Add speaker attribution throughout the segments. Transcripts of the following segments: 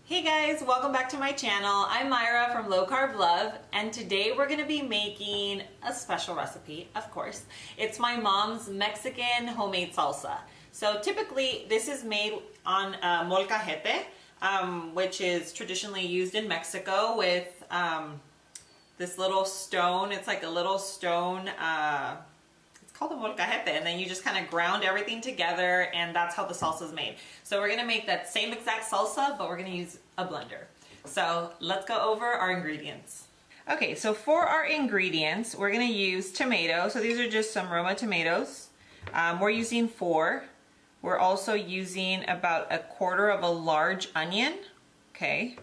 Speaker 1: Hey guys, welcome back to my channel. I'm Myra from Low Carb Love, and today we're going to be making a special recipe, of course. It's my mom's Mexican homemade salsa. So typically this is made on molcajete, which is traditionally used in Mexico with this little stone. It's like a little stone, it's called a molcajete, and then you just kind of ground everything together, and that's how the salsa is made. So we're gonna make that same exact salsa, but we're gonna use a blender. So let's go over our ingredients. Okay, so for our ingredients, we're gonna use tomatoes. So these are just some Roma tomatoes. We're using 4. We're also using about 1/4 of a large onion. Okay.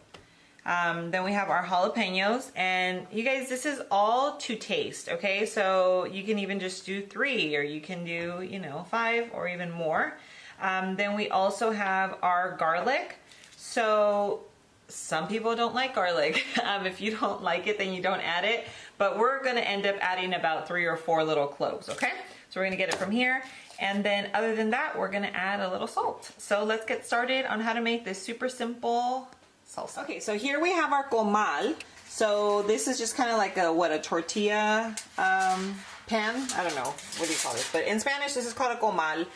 Speaker 1: Then we have our jalapeños, and you guys, this is all to taste, okay? So you can even just do 3, or you can do, 5 or even more. Then we also have our garlic. So some people don't like garlic. If you don't like it, then you don't add it. But we're gonna end up adding about 3 or 4 little cloves, okay? So we're gonna get it from here. And then other than that, we're gonna add a little salt. So let's get started on how to make this super simple salsa. Okay, so here we have our comal. So this is just kind of like a tortilla pan. I don't know, what do you call this? But in Spanish, this is called a comal.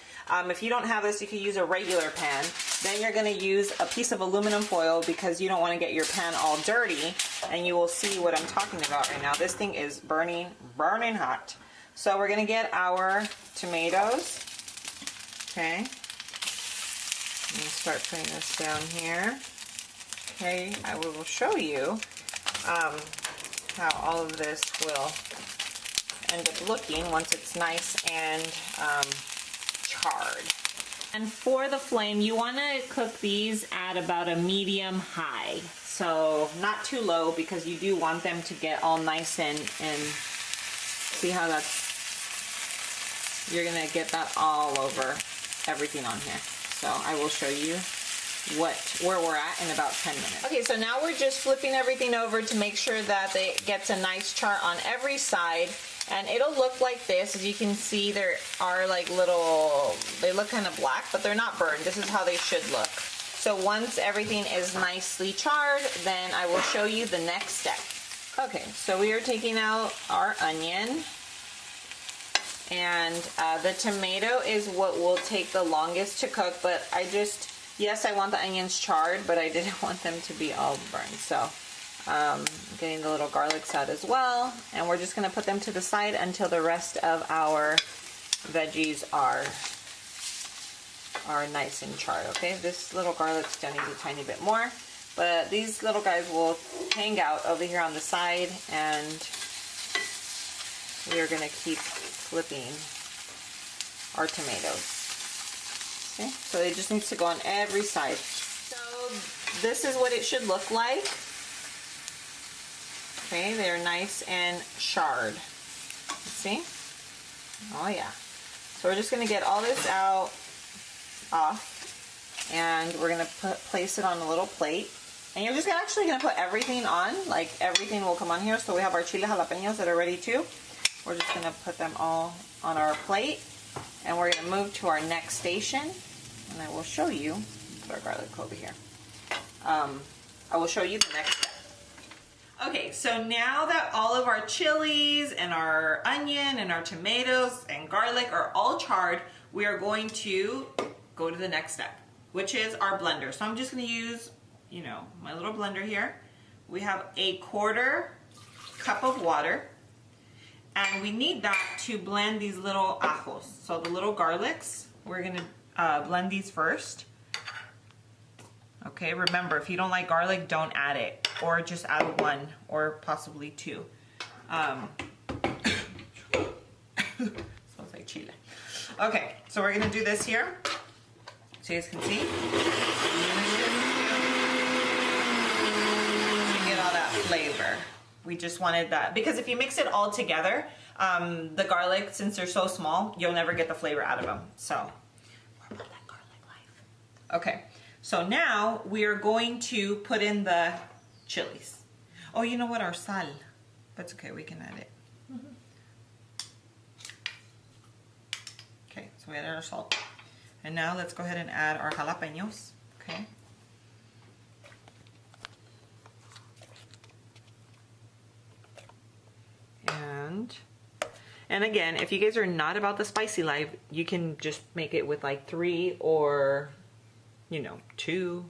Speaker 1: If you don't have this, you could use a regular pan. Then you're gonna use a piece of aluminum foil because you don't wanna get your pan all dirty, and you will see what I'm talking about right now. This thing is burning hot. So we're gonna get our tomatoes. Okay. Let me start putting this down here. Okay, I will show you how all of this will end up looking once it's nice and charred. And for the flame, you want to cook these at about a medium high. So not too low, because you do want them to get all nice and see how you're going to get that all over everything on here. So I will show you where we're at in about 10 minutes. Okay, so now we're just flipping everything over to make sure that it gets a nice char on every side, and it'll look like this. As you can see, there are like they look kind of black, but they're not burned. This is how they should look. So once everything is nicely charred, then I will show you the next step. Okay, so we are taking out our onion, and the tomato is what will take the longest to cook, but yes, I want the onions charred, but I didn't want them to be all burned. So getting the little garlics out as well. And we're just going to put them to the side until the rest of our veggies are nice and charred, okay? This little garlic still needs a tiny bit more. But these little guys will hang out over here on the side, and we are going to keep flipping our tomatoes. Okay, so it just needs to go on every side. So this is what it should look like. Okay, they're nice and charred. See? Oh yeah. So we're just going to get all this off, and we're going to place it on a little plate. And you're just actually going to put everything on, like everything will come on here. So we have our chile jalapeños that are ready too. We're just going to put them all on our plate, and we're going to move to our next station, and I will show you. Put our garlic over here. I will show you the next step. Okay, so now that all of our chilies and our onion and our tomatoes and garlic are all charred, we are going to go to the next step, which is our blender. So I'm just going to use, my little blender here. We have 1/4 cup of water. And we need that to blend these little ajos. So the little garlics, we're going to blend these first. Okay, remember, if you don't like garlic, don't add it. Or just add 1 or possibly 2. Smells like chile. Okay, so we're going to do this here. So you guys can see. You get all that flavor. We just wanted that, because if you mix it all together, the garlic, since they're so small, you'll never get the flavor out of them. So we're about that garlic life. Okay, so now we are going to put in the chilies. Oh, you know what? Our sal. That's okay, we can add it. Okay, so we added our salt. And now let's go ahead and add our jalapeños. Okay. And again, if you guys are not about the spicy life, you can just make it with like 3 or, you know, 2,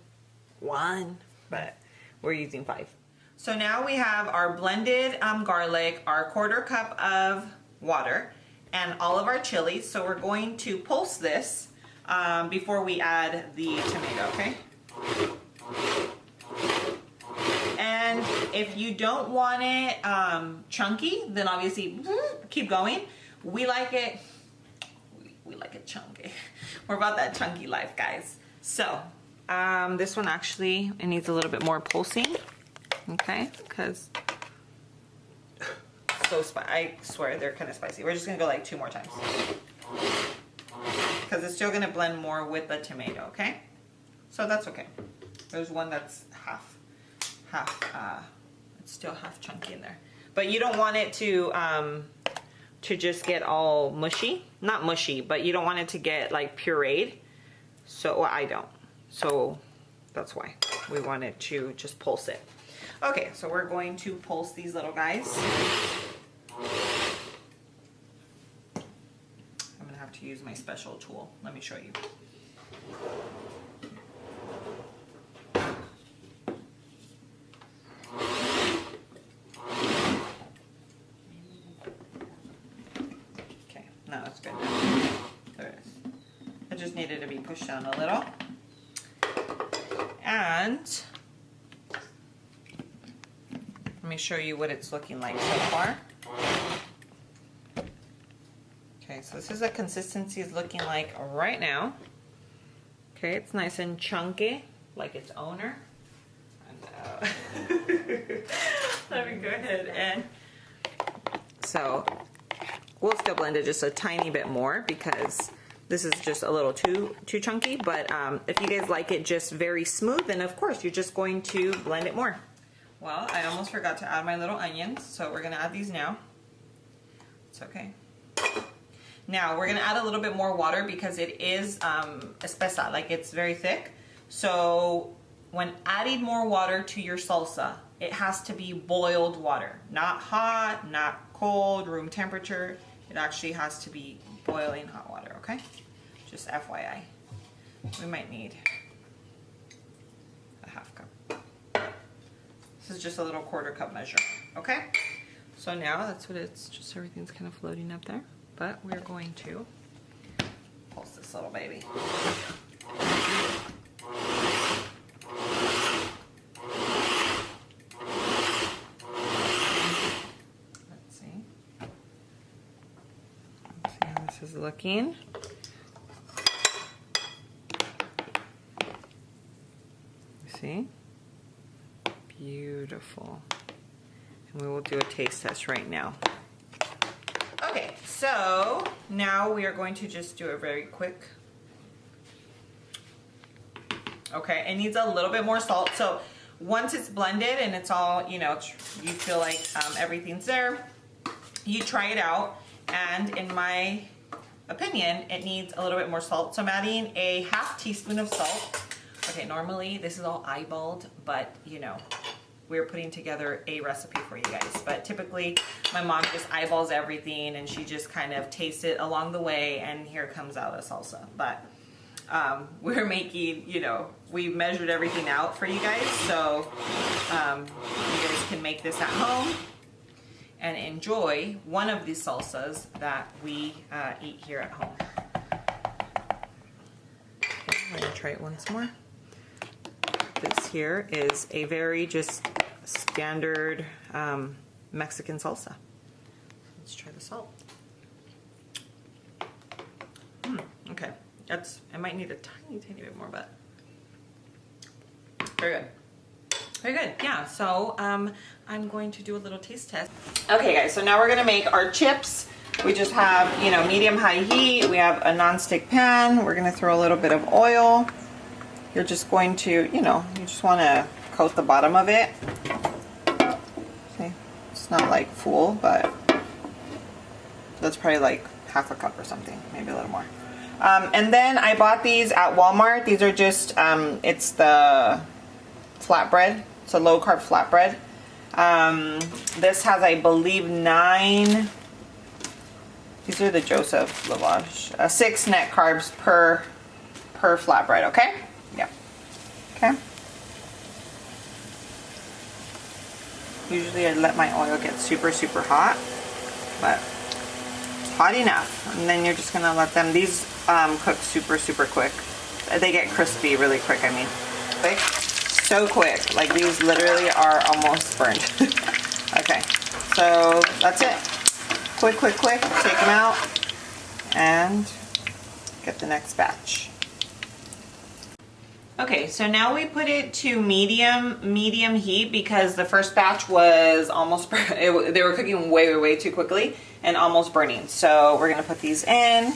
Speaker 1: 1, but we're using 5. So now we have our blended garlic, our 1/4 cup of water, and all of our chilies. So we're going to pulse this before we add the tomato, okay? And if you don't want it chunky, then obviously keep going. We like it chunky. We're about that chunky life, guys. So this one actually, it needs a little bit more pulsing, okay? Because I swear they're kind of spicy. We're just gonna go like 2 more times because it's still gonna blend more with the tomato, okay? So that's okay. There's one that's half, it's still half chunky in there. But you don't want it to just get all mushy. Not mushy, but you don't want it to get like pureed. So, well, I don't. So that's why we wanted to just pulse it. Okay, so we're going to pulse these little guys. I'm gonna have to use my special tool. Let me show you. Okay, now it's good. There it is. It just needed to be pushed down a little. And let me show you what it's looking like so far. Okay, so this is what consistency is looking like right now. Okay, it's nice and chunky, like its owner. Let me go ahead and... So, we'll still blend it just a tiny bit more because this is just a little too chunky. But if you guys like it just very smooth, then of course you're just going to blend it more. Well, I almost forgot to add my little onions, so we're gonna add these now. It's okay. Now we're gonna add a little bit more water because it is espesa, like it's very thick. So when adding more water to your salsa, it has to be boiled water, not hot, not cold, room temperature. It actually has to be boiling hot water, okay? Just FYI. We might need a half cup. This is just a little 1/4 cup measure, okay? So now that's what it's, just everything's kind of floating up there. But we're going to pulse this little baby. Let's see. Let's see how this is looking. See? Beautiful. And we will do a taste test right now. Okay, so now we are going to just do a very quick. Okay, it needs a little bit more salt. So once it's blended and it's all, you know, you feel like everything's there, you try it out. And in my opinion, it needs a little bit more salt. So I'm adding a ½ teaspoon of salt. Okay, normally this is all eyeballed, but you know, we're putting together a recipe for you guys. But typically my mom just eyeballs everything and she just kind of tastes it along the way and here comes out a salsa. But we're making, you know, we measured everything out for you guys. So you guys can make this at home and enjoy one of these salsas that we eat here at home. Okay, I'm gonna try it once more. This here is a very just standard Mexican salsa. Let's try the salt. Okay, I might need a tiny bit more, but very good. Very good, yeah. So I'm going to do a little taste test. Okay guys, so now we're gonna make our chips. We just have, you know, medium-high heat. We have a non-stick pan. We're gonna throw a little bit of oil. You're just going to, you know, you just want to coat the bottom of it. See, it's not like full, but that's probably like ½ cup or something, maybe a little more. And then I bought these at Walmart. These are just, it's the flatbread. It's a low-carb flatbread. This has, I believe, 9
Speaker 2: These are the Joseph Lavage. 6 net carbs per flatbread, okay? Yeah. Okay. Usually I let my oil get super, super hot, but it's hot enough. And then you're just gonna let them, these cook super, super quick. They get crispy really quick, I mean. Quick, so quick. Like these literally are almost burned. Okay, so that's it. Quick, quick, quick, take them out and get the next batch. Okay, so now we put it to medium heat because the first batch was almost, they were cooking way too quickly and almost burning. So we're gonna put these in,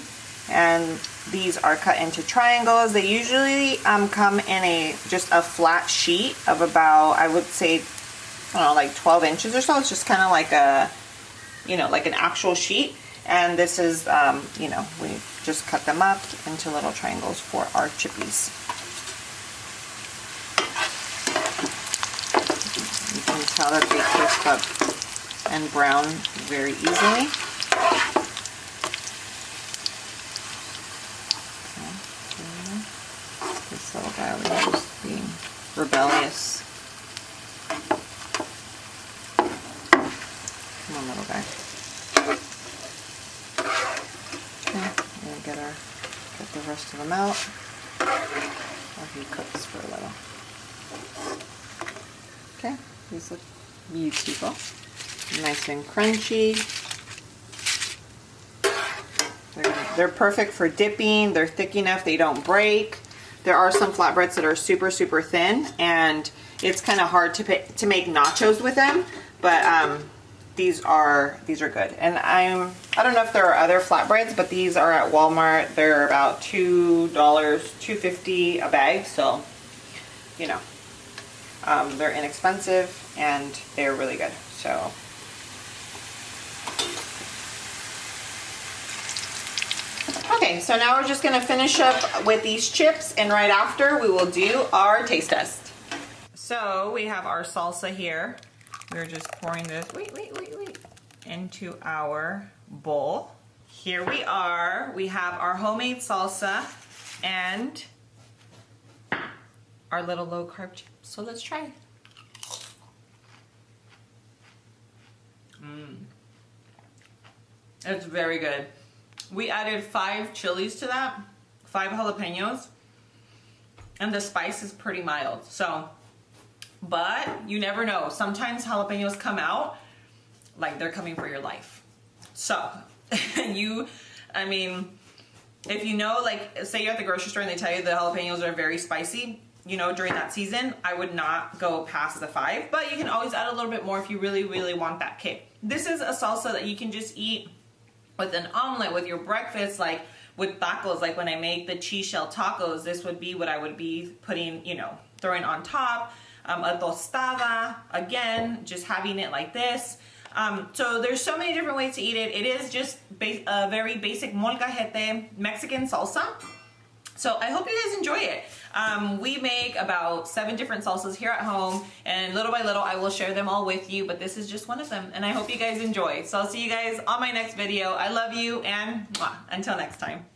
Speaker 2: and these are cut into triangles. They usually come in just a flat sheet of about, I would say, I don't know, like 12 inches or so. It's just kind of like a, you know, like an actual sheet. And this is, you know, we just cut them up into little triangles for our chippies. You can tell that they crisp up and brown very easily. This little guy over here is being rebellious. Come on, little guy. Okay, we're gonna get the rest of them out while he cooks for a little. Okay, these look beautiful, nice and crunchy. They're perfect for dipping. They're thick enough they don't break. There are some flatbreads that are super, super thin, and it's kind of hard to make nachos with them, but these are good. And I don't know if there are other flatbreads, but these are at Walmart. They're about $2, $2.50 a bag, so you know, they're inexpensive and they're really good. So okay, so now we're just gonna finish up with these chips, and right after we will do our taste test. So we have our salsa here. We're just pouring this, wait, into our bowl. Here we are. We have our homemade salsa and our little low carb chips. So let's try. It's very good. We added 5 chilies to that, 5 jalapenos, and the spice is pretty mild. So, but you never know. Sometimes jalapenos come out like they're coming for your life. So, I mean, if you know, like, say you're at the grocery store and they tell you the jalapenos are very spicy, you know, during that season, I would not go past the 5, but you can always add a little bit more if you really, really want that kick. This is a salsa that you can just eat with an omelet, with your breakfast, like with tacos. Like when I make the cheese shell tacos, this would be what I would be putting, you know, throwing on top. A tostada, again, just having it like this. So there's so many different ways to eat it. It is just a very basic molcajete Mexican salsa. So I hope you guys enjoy it. We make about 7 different salsas here at home, and little by little I will share them all with you, but this is just one of them, and I hope you guys enjoy. So I'll see you guys on my next video. I love you, and until next time.